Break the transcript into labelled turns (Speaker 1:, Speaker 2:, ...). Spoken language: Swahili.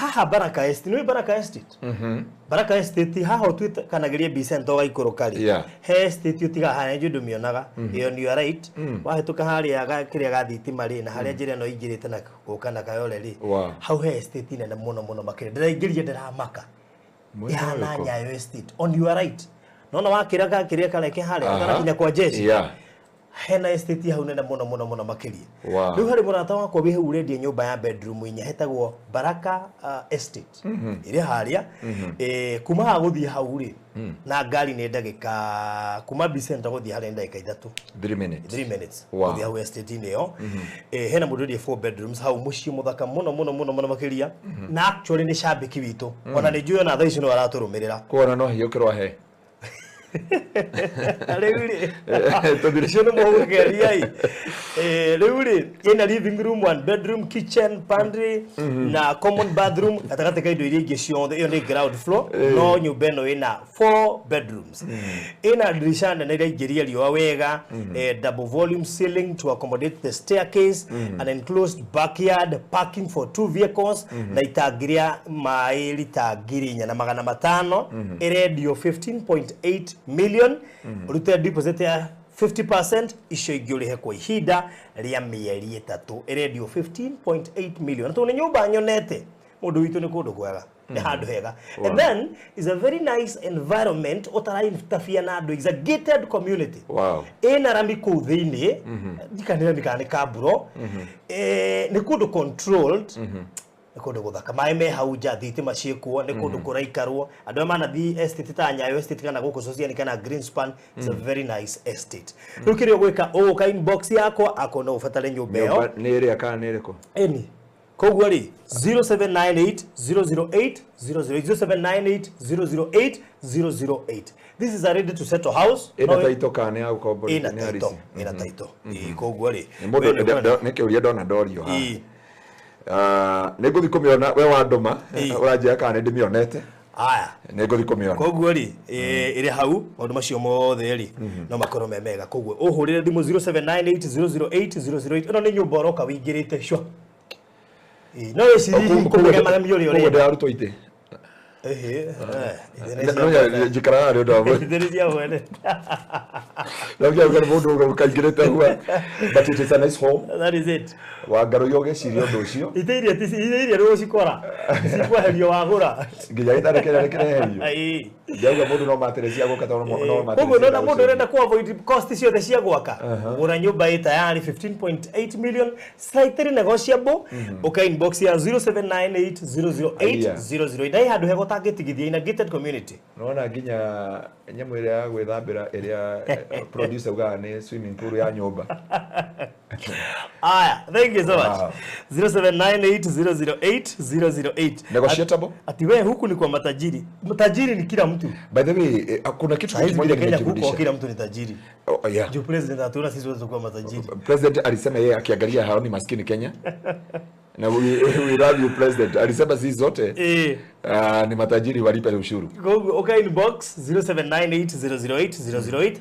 Speaker 1: haha Baraka Estate, ni Baraka Estate. Baraka Estate haha twita kanageria Bicento wa Ikorokari. He estate utiga hana njudu mionaga. Iyo ni right. Wahituka haria kiria gathitima ri na haria njire no ingirite na gukana kayole ri. Hau he estate nene muno makire. Ndiraingirie ndiramaka. Ihana Nyayo Estate on your right. Nona wakira kiria kareke haria kana kinya kwa jeshi. Hena estate hau nene muno makiri. Riu hari murata wakwa wihe uredia nyumba ya bedroom inya hetagwo Baraka Estate. Iri haria kuma ha guthie hau ri na ngari ne ndagika kuma Bicento guthie haria ndagika 3 minutes guthie hau estate ino hena mundu ri 4 bedrooms hau muci muthaka muno makiria na actually ni shambiki witu ona ni njuyo na thaa ici no araturumirira
Speaker 2: kuona no hiyukirwa he
Speaker 1: Leuri todirishono mogeria leuri ina living room, 1 bedroom, kitchen, pantry na common bathroom atakate kaido irie cionthe iyo ni ground floor no nyumba no ina 4 bedrooms ina dirisha na ira ingiria riwa wega double volume ceiling to accommodate the staircase, an enclosed backyard, parking for 2 vehicles na itagiria mai litagirinya na 500 iradio 15.8 million urute deposit ya 50% icio ingiurihe kwa ihinda ria mieri 3 iradio 15.8 million to ni nyumba nyonete mundu witu ni kundu kwega ni handu hega and then is a very nice environment otarai tafia na andu is a gated community ina rambi ku thiini dikanira mikane kaburo ni kundu controlled kundu guthaka mai me hauja thitima ciekuo ni kundu kuraikarwo andu mana thi estate ta Nyayo Estate kana guku social kana Greenspan. It's a very nice estate rukirio gwika ka inbox yako akona ufatale nyumba yo
Speaker 2: ni iri aka ni iriko
Speaker 1: eni koguo ri 0798 008 008. This is a ready to settle house
Speaker 2: ina taito kane au kobo
Speaker 1: ni harisi ina taito koguo ri
Speaker 2: ni kiuria ndona dorio ha nego thikumiona we wa nduma urajia kana ndimionete aya nego thikumiona
Speaker 1: koguo ri iri hau maundu macio mothe ri no makoro memega koguo uhurire ndimu 0798 008 ino ni nyumba roka wingirite sho no eciri kuge magamiori ori
Speaker 2: ndio aruto ite no jikara ri ndo
Speaker 1: ndirisia wene
Speaker 2: ndio ngara mundu ukangirite huwa but it is a nice home.
Speaker 1: That is it.
Speaker 2: Wangaro yoge cirio ndo cio
Speaker 1: itiria ro cikora cikweherio wagura
Speaker 2: nginya itarekera herio jauga mundu no materesia goka no materesia
Speaker 1: koguo no mundu urenda ku avoid cost ciothe cia gwaka ura nyumba ita yani 15.8 million slightly negotiable uka inbox ya 0798 dai handu hego tangitigithia ina gated community
Speaker 2: nona nginya nyamu ira ya gwithambira ira producer uga ni swimming pool ya nyumba
Speaker 1: aya thank you so much 0798 008
Speaker 2: negotiable
Speaker 1: ati wewe huku ni kwa matajiri ni kila mtu
Speaker 2: by the way kuna kitu kimoja
Speaker 1: nimejirudisha kila mtu ni tajiri
Speaker 2: yeah
Speaker 1: jo president atuna sisi wote kwa matajiri
Speaker 2: president alisema yeye akiangalia haoni maskini Kenya na we love you president alisema sisi zote ni matajiri walipe ushuru
Speaker 1: go okay inbox 0798 008